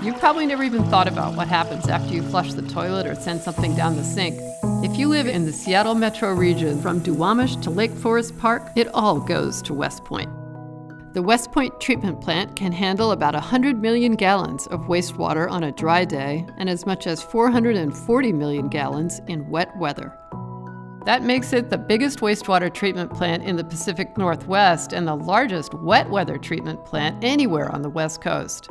You've probably never even thought about what happens after you flush the toilet or send something down the sink. If you live in the Seattle metro region, from Duwamish to Lake Forest Park, it all goes to West Point. The West Point treatment plant can handle about 100 million gallons of wastewater on a dry day and as much as 440 million gallons in wet weather. That makes it the biggest wastewater treatment plant in the Pacific Northwest and the largest wet weather treatment plant anywhere on the West Coast.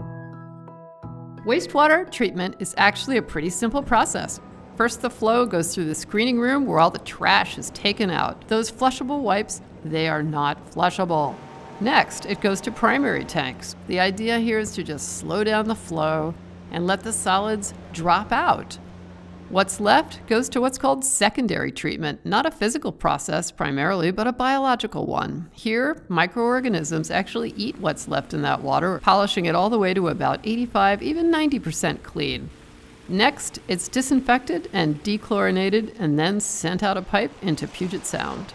Wastewater treatment is actually a pretty simple process. First, the flow goes through the screening room where all the trash is taken out. Those flushable wipes, they are not flushable. Next, it goes to primary tanks. The idea here is to just slow down the flow and let the solids drop out. What's left goes to what's called secondary treatment, not a physical process primarily, but a biological one. Here, microorganisms actually eat what's left in that water, polishing it all the way to about 85, even 90% clean. Next, it's disinfected and dechlorinated and then sent out a pipe into Puget Sound.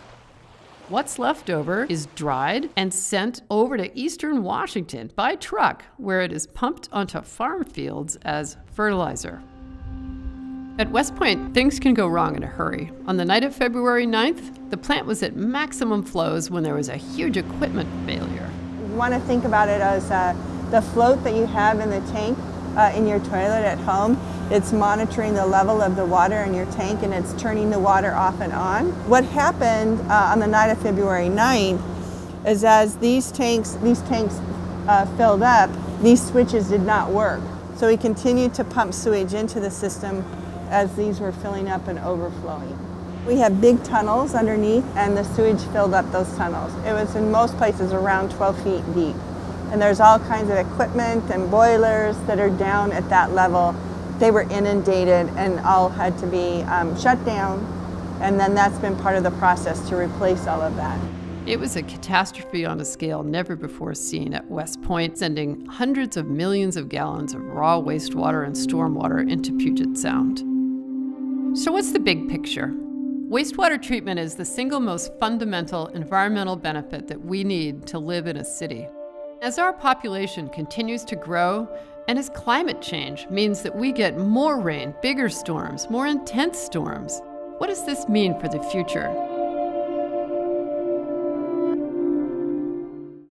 What's left over is dried and sent over to eastern Washington by truck, where it is pumped onto farm fields as fertilizer. At West Point, things can go wrong in a hurry. On the night of February 9th, the plant was at maximum flows when there was a huge equipment failure. You want to think about it as the float that you have in the tank in your toilet at home. It's monitoring the level of the water in your tank and it's turning the water off and on. What happened on the night of February 9th is as these tanks filled up, these switches did not work. So we continued to pump sewage into the system as these were filling up and overflowing. We have big tunnels underneath and the sewage filled up those tunnels. It was in most places around 12 feet deep. And there's all kinds of equipment and boilers that are down at that level. They were inundated and all had to be shut down. And then that's been part of the process to replace all of that. It was a catastrophe on a scale never before seen at West Point, sending hundreds of millions of gallons of raw wastewater and stormwater into Puget Sound. So what's the big picture? Wastewater treatment is the single most fundamental environmental benefit that we need to live in a city. As our population continues to grow, and as climate change means that we get more rain, bigger storms, more intense storms, what does this mean for the future?